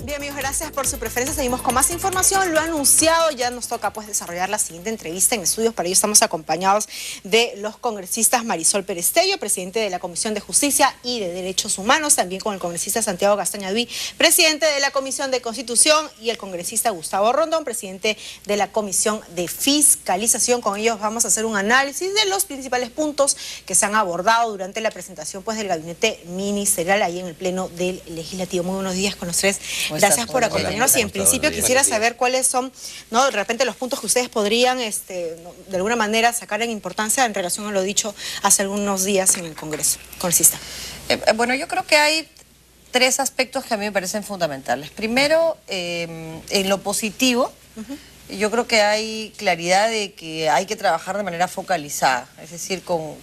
Bien, amigos, gracias por su preferencia. Seguimos con más información. Lo ha anunciado, ya nos toca pues desarrollar la siguiente entrevista en estudios. Para ello estamos acompañados de los congresistas Marisol Perestello, presidente de la Comisión de Justicia y de Derechos Humanos, también con el congresista Santiago Castaña Duy, presidente de la Comisión de Constitución, y el congresista Gustavo Rondón, presidente de la Comisión de Fiscalización. Con ellos vamos a hacer un análisis de los principales puntos que se han abordado durante la presentación pues del gabinete ministerial ahí en el Pleno del Legislativo. Muy buenos días con los tres. Gracias por acompañarnos. Y en principio quisiera saber cuáles son, ¿no?, de repente los puntos que ustedes podrían de alguna manera sacar en importancia en relación a lo dicho hace algunos días en el Congreso. Congresista. Bueno, yo creo que hay tres aspectos que a mí me parecen fundamentales. Primero, en lo positivo, yo creo que hay claridad de que hay que trabajar de manera focalizada, es decir, con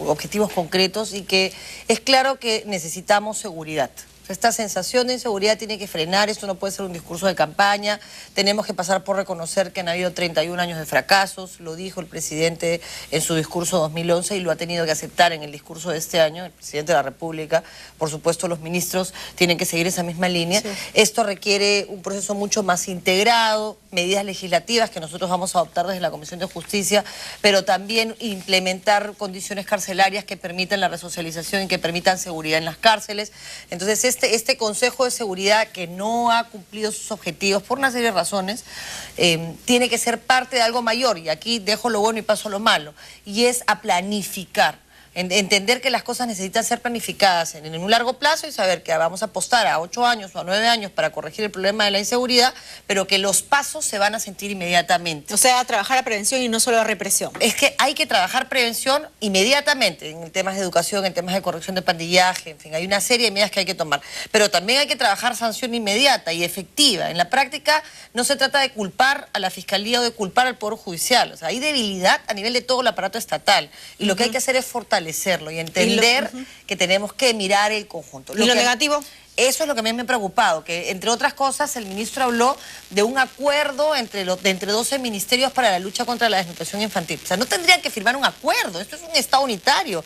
objetivos concretos, y que es claro que necesitamos seguridad. Esta sensación de inseguridad tiene que frenar, esto no puede ser un discurso de campaña, tenemos que pasar por reconocer que han habido 31 años de fracasos, lo dijo el presidente en su discurso 2011 y lo ha tenido que aceptar en el discurso de este año, el presidente de la República. Por supuesto, los ministros tienen que seguir esa misma línea. Sí. Esto requiere un proceso mucho más integrado, medidas legislativas que nosotros vamos a adoptar desde la Comisión de Justicia, pero también implementar condiciones carcelarias que permitan la resocialización y que permitan seguridad en las cárceles. Entonces, este Consejo de Seguridad, que no ha cumplido sus objetivos por una serie de razones, tiene que ser parte de algo mayor, y aquí dejo lo bueno y paso a lo malo, y es a planificar. Entender que las cosas necesitan ser planificadas en un largo plazo y saber que vamos a apostar a 8 años o a 9 años para corregir el problema de la inseguridad, pero que los pasos se van a sentir inmediatamente. O sea, trabajar a prevención y no solo a represión. Es que hay que trabajar prevención inmediatamente en temas de educación, en temas de corrección de pandillaje, en fin, hay una serie de medidas que hay que tomar. Pero también hay que trabajar sanción inmediata y efectiva. En la práctica no se trata de culpar a la Fiscalía o de culpar al Poder Judicial. O sea, hay debilidad a nivel de todo el aparato estatal, y lo que hay que hacer es fortalecerlo y entender que tenemos que mirar el conjunto. ¿Y lo negativo? Eso es lo que a mí me ha preocupado, que entre otras cosas el ministro habló de un acuerdo entre 12 ministerios para la lucha contra la desnutrición infantil. O sea, no tendrían que firmar un acuerdo, esto es un Estado unitario.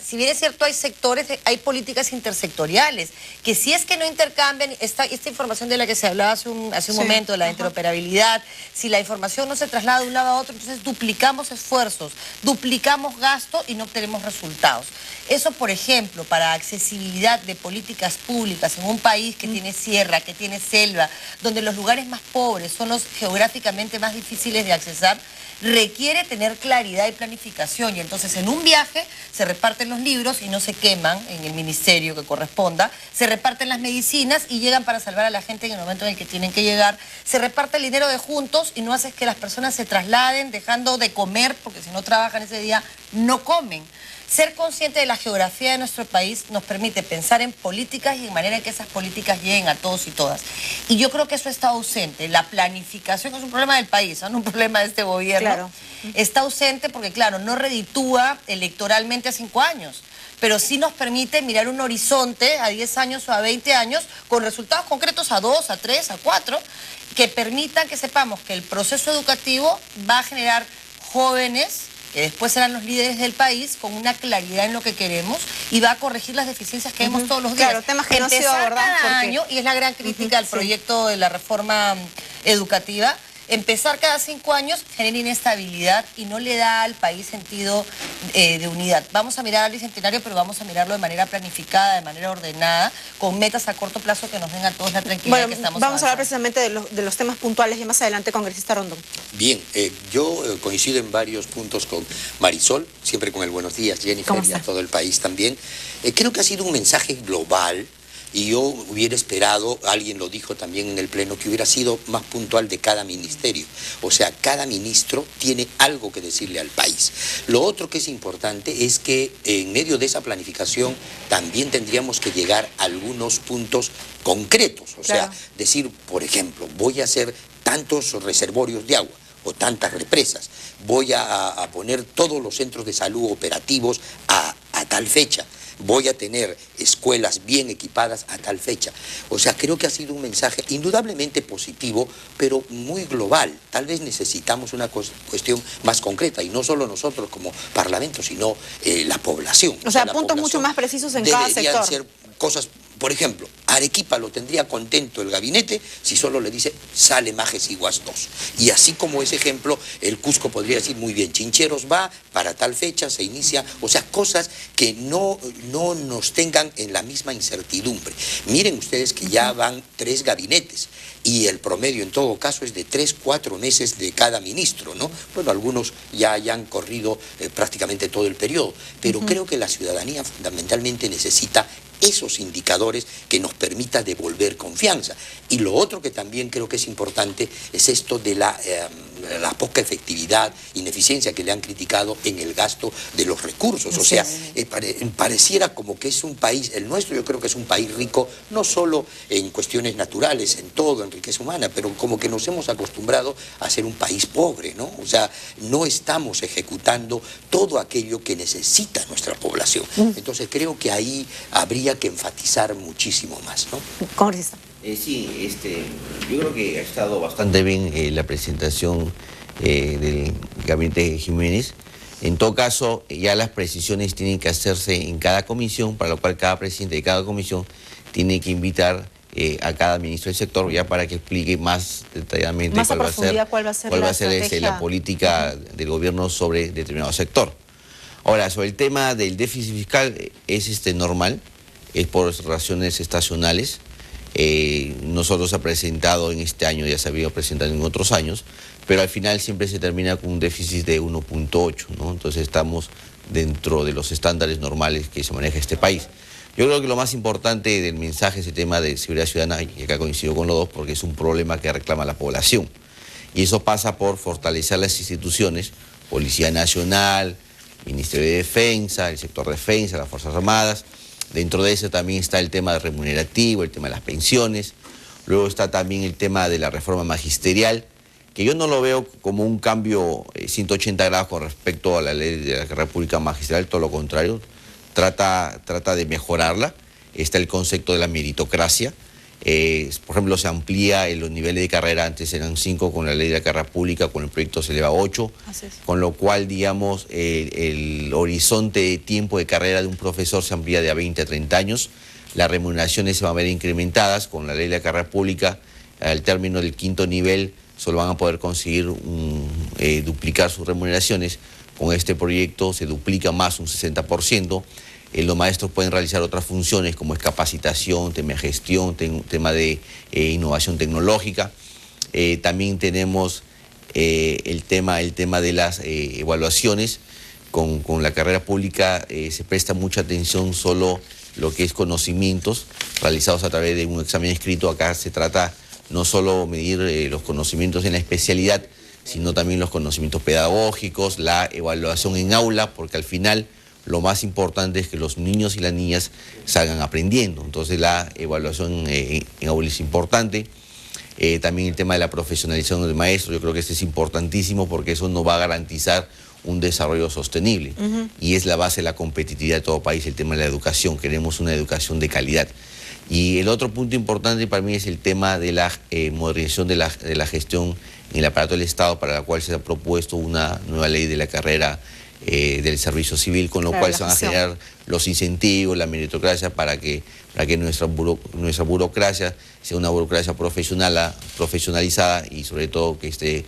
Si bien es cierto, hay sectores, hay políticas intersectoriales, que si es que no intercambian esta información de la que se hablaba hace un momento, de la interoperabilidad, si la información no se traslada de un lado a otro, entonces duplicamos esfuerzos, duplicamos gasto y no obtenemos resultados. Eso, por ejemplo, para accesibilidad de políticas públicas en un país que tiene sierra, que tiene selva, donde los lugares más pobres son los geográficamente más difíciles de accesar, requiere tener claridad y planificación. Y entonces en un viaje se reparten los libros y no se queman en el ministerio que corresponda, se reparten las medicinas y llegan para salvar a la gente en el momento en el que tienen que llegar, se reparte el dinero de juntos y no haces que las personas se trasladen dejando de comer, porque si no trabajan ese día no comen. Ser consciente de la geografía de nuestro país nos permite pensar en políticas y en manera en que esas políticas lleguen a todos y todas. Y yo creo que eso está ausente. La planificación es un problema del país, no un problema de este gobierno. Claro. Está ausente porque, claro, no reditúa electoralmente a 5 años, pero sí nos permite mirar un horizonte a 10 años o a 20 años con resultados concretos a 2, a 3, a 4, que permitan que sepamos que el proceso educativo va a generar jóvenes que después serán los líderes del país, con una claridad en lo que queremos, y va a corregir las deficiencias que vemos todos los días. Claro, temas que no han sido abordados cada año, y es la gran crítica al proyecto de la reforma educativa. Empezar cada 5 años genera inestabilidad y no le da al país sentido de unidad. Vamos a mirar al bicentenario, pero vamos a mirarlo de manera planificada, de manera ordenada, con metas a corto plazo que nos den a todos la tranquilidad que estamos Vamos a hablar precisamente de los temas puntuales y más adelante, congresista Rondón. Bien, yo coincido en varios puntos con Marisol, siempre con el buenos días, Jennifer, y a todo el país también. Creo que ha sido un mensaje global. Y yo hubiera esperado, alguien lo dijo también en el Pleno, que hubiera sido más puntual de cada ministerio. O sea, cada ministro tiene algo que decirle al país. Lo otro que es importante es que en medio de esa planificación también tendríamos que llegar a algunos puntos concretos. O sea, decir, por ejemplo, voy a hacer tantos reservorios de agua o tantas represas, voy a poner todos los centros de salud operativos a tal fecha, voy a tener escuelas bien equipadas a tal fecha. O sea, creo que ha sido un mensaje indudablemente positivo, pero muy global. Tal vez necesitamos una cuestión más concreta, y no solo nosotros como Parlamento, sino la población. O sea, puntos mucho más precisos en cada sector. Deberían ser cosas, por ejemplo, Arequipa lo tendría contento el gabinete si solo le dice sale Majes y Guas 2. Y así como ese ejemplo, el Cusco podría decir muy bien, Chincheros va para tal fecha, se inicia, o sea, cosas que no nos tengan en la misma incertidumbre. Miren ustedes que ya van 3 gabinetes y el promedio en todo caso es de 3, 4 meses de cada ministro, ¿no? Bueno, algunos ya hayan corrido prácticamente todo el periodo, pero creo que la ciudadanía fundamentalmente necesita esos indicadores que nos permita devolver confianza. Y lo otro que también creo que es importante es esto de la poca efectividad, ineficiencia que le han criticado en el gasto de los recursos. O sea, pareciera como que es un país, el nuestro yo creo que es un país rico, no solo en cuestiones naturales, en todo, en riqueza humana, pero como que nos hemos acostumbrado a ser un país pobre, ¿no? O sea, no estamos ejecutando todo aquello que necesita nuestra población. Entonces creo que ahí habría que enfatizar muchísimo más, ¿no? Congresista. Sí, yo creo que ha estado bastante bien la presentación del gabinete de Jiménez. En todo caso, ya las precisiones tienen que hacerse en cada comisión, para lo cual cada presidente de cada comisión tiene que invitar a cada ministro del sector ya para que explique más detalladamente cuál va a ser la política del gobierno sobre determinado sector. Ahora, sobre el tema del déficit fiscal, es normal, es por razones estacionales. Nosotros ha presentado en este año, ya se había presentado en otros años, pero al final siempre se termina con un déficit de 1.8, ¿no? Entonces estamos dentro de los estándares normales que se maneja este país. Yo creo que lo más importante del mensaje es el tema de seguridad ciudadana, y acá coincido con los dos, porque es un problema que reclama la población. Y eso pasa por fortalecer las instituciones, Policía Nacional, Ministerio de Defensa, el sector de defensa, las Fuerzas Armadas. Dentro de eso también está el tema remunerativo, el tema de las pensiones. Luego está también el tema de la reforma magisterial, que yo no lo veo como un cambio 180 grados con respecto a la ley de la carrera pública magisterial, todo lo contrario, trata de mejorarla. Está el concepto de la meritocracia. Por ejemplo, se amplía los niveles de carrera, antes eran 5 con la ley de la carrera pública, con el proyecto se eleva a 8, con lo cual, digamos, el horizonte de tiempo de carrera de un profesor se amplía de a 20 a 30 años, las remuneraciones se van a ver incrementadas, con la ley de la carrera pública, al término del 5º nivel, solo van a poder conseguir duplicar sus remuneraciones, con este proyecto se duplica más un 60%, los maestros pueden realizar otras funciones como es capacitación, tema de gestión, tema de innovación tecnológica. También tenemos el tema de las evaluaciones. Con la carrera pública se presta mucha atención solo lo que es conocimientos realizados a través de un examen escrito. Acá se trata no solo medir los conocimientos en la especialidad, sino también los conocimientos pedagógicos, la evaluación en aula, porque al final lo más importante es que los niños y las niñas salgan aprendiendo. Entonces la evaluación en aula es importante. También el tema de la profesionalización del maestro, yo creo que este es importantísimo porque eso nos va a garantizar un desarrollo sostenible. Y es la base de la competitividad de todo país, el tema de la educación. Queremos una educación de calidad. Y el otro punto importante para mí es el tema de la modernización de la gestión en el aparato del Estado, para la cual se ha propuesto una nueva ley de la carrera del servicio civil, con lo cual se van a generar los incentivos, la meritocracia para que nuestra burocracia sea una burocracia profesionalizada y sobre todo que esté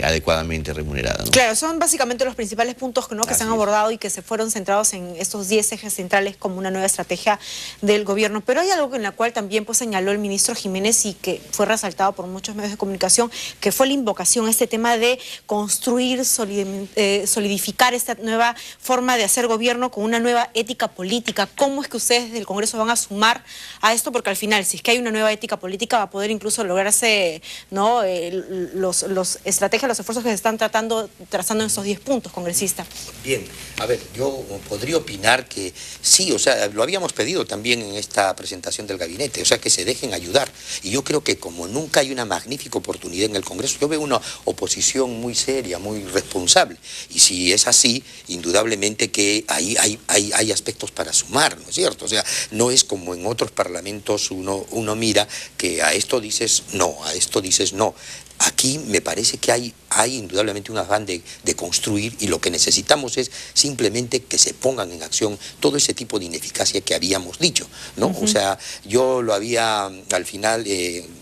adecuadamente remunerada, ¿no? Claro, son básicamente los principales puntos, ¿no?, que se han abordado y que se fueron centrados en estos 10 ejes centrales como una nueva estrategia del gobierno. Pero hay algo en la cual también señaló el ministro Jiménez y que fue resaltado por muchos medios de comunicación, que fue la invocación a este tema de construir, solidificar esta nueva forma de hacer gobierno con una nueva ética política. ¿Cómo es que ustedes desde el Congreso van a sumar a esto? Porque al final, si es que hay una nueva ética política, va a poder incluso lograrse, ¿no?, los estrategias, los esfuerzos que se están trazando en esos 10 puntos, congresista. Bien, a ver, yo podría opinar que sí, o sea, lo habíamos pedido también en esta presentación del gabinete, o sea, que se dejen ayudar. Y yo creo que como nunca hay una magnífica oportunidad en el Congreso, yo veo una oposición muy seria, muy responsable. Y si es así, indudablemente que hay aspectos para sumar, ¿no es cierto? O sea, no es como en otros parlamentos uno mira que a esto dices no, a esto dices no. Aquí me parece que hay indudablemente un afán de construir, y lo que necesitamos es simplemente que se pongan en acción todo ese tipo de ineficacia que habíamos dicho, ¿no? O sea, yo lo había al final,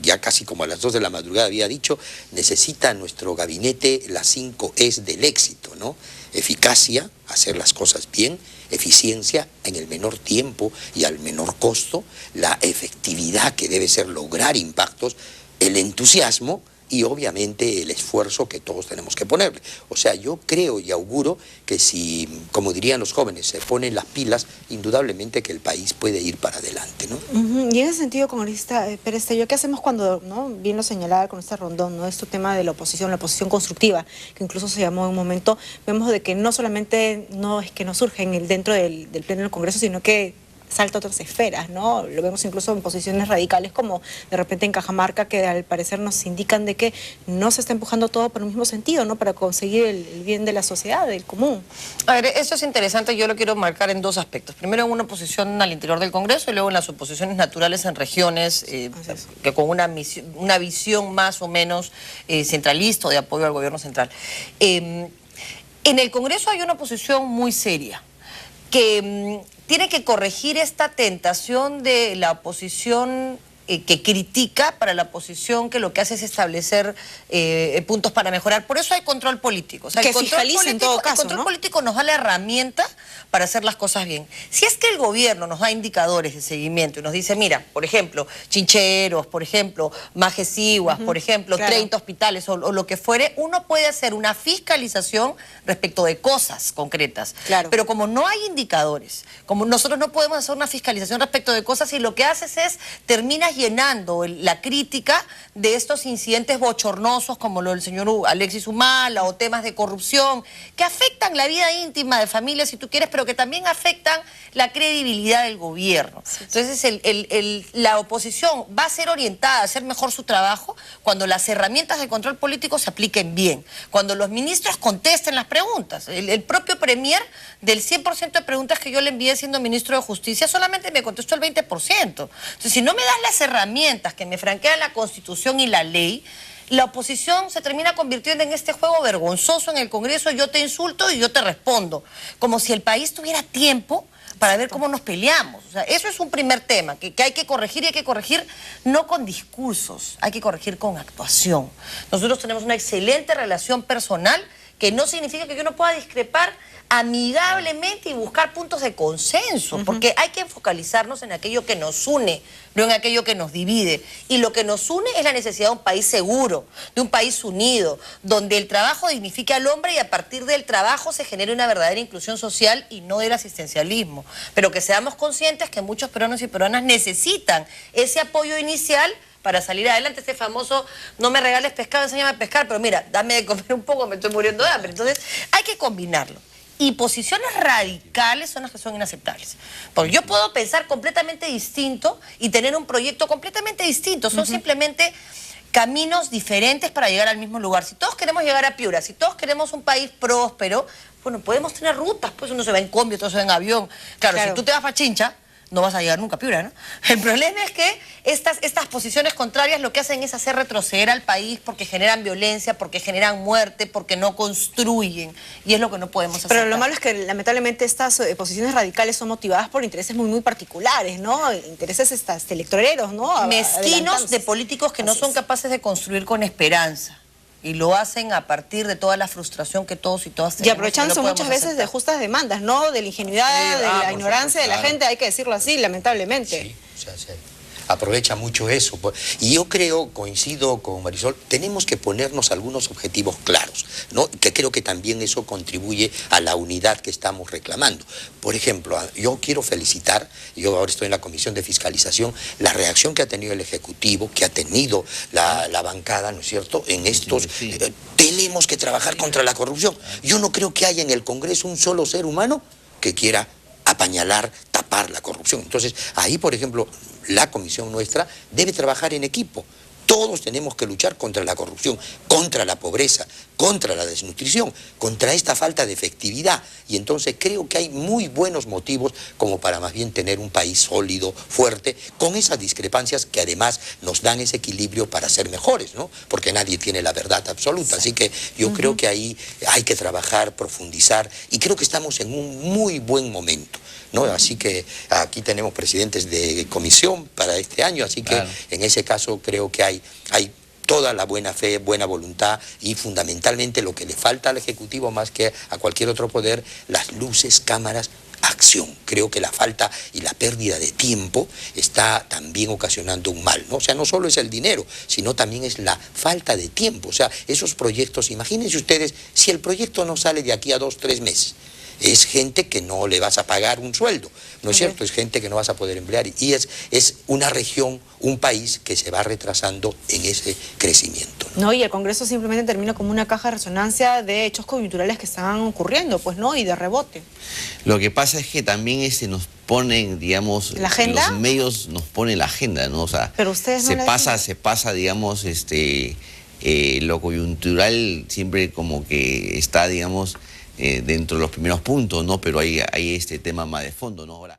ya casi como a las 2 de la madrugada había dicho, necesita nuestro gabinete las 5 Es del éxito, ¿no? Eficacia, hacer las cosas bien; eficiencia, en el menor tiempo y al menor costo; la efectividad, que debe ser lograr impactos; el entusiasmo, y obviamente el esfuerzo que todos tenemos que ponerle. O sea, yo creo y auguro que si, como dirían los jóvenes, se ponen las pilas, indudablemente que el país puede ir para adelante, ¿no? Y en ese sentido, congresista Pérez Tello, ¿qué hacemos cuando, ¿no?, bien lo señalaba con este rondón, ¿no?, este tema de la oposición constructiva, que incluso se llamó en un momento, vemos de que no solamente no es que no surge dentro del Pleno del Congreso, sino que salta a otras esferas, ¿no? Lo vemos incluso en posiciones radicales, como de repente en Cajamarca, que al parecer nos indican de que no se está empujando todo por el mismo sentido, ¿no?, para conseguir el bien de la sociedad, del común. A ver, eso es interesante, yo lo quiero marcar en 2 aspectos. Primero, en una oposición al interior del Congreso, y luego en las oposiciones naturales en regiones, que con una visión más o menos centralista, o de apoyo al gobierno central. En el Congreso hay una oposición muy seria, que tiene que corregir esta tentación de la oposición que critica para la oposición que lo que hace es establecer puntos para mejorar. Por eso hay control político. O sea, que fiscalice en todo caso, el control ¿no? político nos da la herramienta para hacer las cosas bien. Si es que el gobierno nos da indicadores de seguimiento y nos dice, mira, por ejemplo, Chincheros, por ejemplo, Majesiguas, por ejemplo, claro, 30 hospitales o lo que fuere, uno puede hacer una fiscalización respecto de cosas concretas. Claro. Pero como no hay indicadores, como nosotros no podemos hacer una fiscalización respecto de cosas, y lo que haces es, terminas llenando la crítica de estos incidentes bochornosos como lo del señor Alexis Humala, o temas de corrupción que afectan la vida íntima de familias, si tú quieres, pero que también afectan la credibilidad del gobierno. Sí. Entonces la oposición va a ser orientada a hacer mejor su trabajo cuando las herramientas de control político se apliquen bien, cuando los ministros contesten las preguntas. El propio premier, del 100% de preguntas que yo le envié siendo ministro de Justicia, solamente me contestó el 20%. Entonces, si no me das las herramientas que me franquean la Constitución y la ley, la oposición se termina convirtiendo en este juego vergonzoso en el Congreso: yo te insulto y yo te respondo, como si el país tuviera tiempo para ver cómo nos peleamos. O sea, eso es un primer tema que hay que corregir, y hay que corregir no con discursos, hay que corregir con actuación. Nosotros tenemos una excelente relación personal, que no significa que yo no pueda discrepar amigablemente y buscar puntos de consenso, porque hay que focalizarnos en aquello que nos une, no en aquello que nos divide. Y lo que nos une es la necesidad de un país seguro, de un país unido, donde el trabajo dignifique al hombre y a partir del trabajo se genere una verdadera inclusión social y no del asistencialismo. Pero que seamos conscientes que muchos peruanos y peruanas necesitan ese apoyo inicial para salir adelante. Este famoso, no me regales pescado, enséñame a pescar, pero mira, dame de comer un poco, me estoy muriendo de hambre. Entonces, hay que combinarlo. Y posiciones radicales son las que son inaceptables. Porque yo puedo pensar completamente distinto y tener un proyecto completamente distinto. Son simplemente caminos diferentes para llegar al mismo lugar. Si todos queremos llegar a Piura, si todos queremos un país próspero, bueno, podemos tener rutas, pues uno se va en combi, otro se va en avión. Claro, si tú te vas para Chincha, no vas a llegar nunca a Piura, ¿no? El problema es que estas posiciones contrarias lo que hacen es hacer retroceder al país, porque generan violencia, porque generan muerte, porque no construyen, y es lo que no podemos hacer. Pero lo malo es que lamentablemente estas posiciones radicales son motivadas por intereses muy particulares, ¿no? Intereses electoreros, ¿no? Mezquinos de políticos que no son capaces de construir con esperanza. Y lo hacen a partir de toda la frustración que todos y todas tenemos. Y aprovechándose muchas veces de justas demandas, ¿no? De la ingenuidad, de la ignorancia de la gente, hay que decirlo así, lamentablemente. Sí, o sea, aprovecha mucho eso. Y yo creo, coincido con Marisol, tenemos que ponernos algunos objetivos claros, ¿no? Que creo que también eso contribuye a la unidad que estamos reclamando. Por ejemplo, yo quiero felicitar, yo ahora estoy en la Comisión de Fiscalización, la reacción que ha tenido el Ejecutivo, que ha tenido la bancada, ¿no es cierto?, en estos... tenemos que trabajar contra la corrupción. Yo no creo que haya en el Congreso un solo ser humano que quiera apañalar, tapar la corrupción. Entonces, ahí, por ejemplo, la comisión nuestra debe trabajar en equipo. Todos tenemos que luchar contra la corrupción, contra la pobreza, contra la desnutrición, contra esta falta de efectividad. Y entonces creo que hay muy buenos motivos como para más bien tener un país sólido, fuerte, con esas discrepancias que además nos dan ese equilibrio para ser mejores, ¿no? Porque nadie tiene la verdad absoluta. Así que yo creo que ahí hay que trabajar, profundizar, y creo que estamos en un muy buen momento, ¿no? Así que aquí tenemos presidentes de comisión para este año, así que en ese caso creo que hay toda la buena fe, buena voluntad, y fundamentalmente lo que le falta al Ejecutivo más que a cualquier otro poder, las luces, cámaras, acción. Creo que la falta y la pérdida de tiempo está también ocasionando un mal, ¿no? O sea, no solo es el dinero, sino también es la falta de tiempo. O sea, esos proyectos, imagínense ustedes, si el proyecto no sale de aquí a 2 o 3 meses, es gente que no le vas a pagar un sueldo, ¿no es cierto? Es gente que no vas a poder emplear, y es una región, un país que se va retrasando en ese crecimiento, ¿no? No, y el Congreso simplemente termina como una caja de resonancia de hechos coyunturales que están ocurriendo, pues, ¿no? Y de rebote. Lo que pasa es que también nos ponen, digamos, ¿la agenda? Los medios nos ponen la agenda, ¿no? O sea, pero ustedes se pasa, digamos, lo coyuntural siempre como que está, digamos, dentro de los primeros puntos, ¿no? Pero hay este tema más de fondo, ¿no? Ahora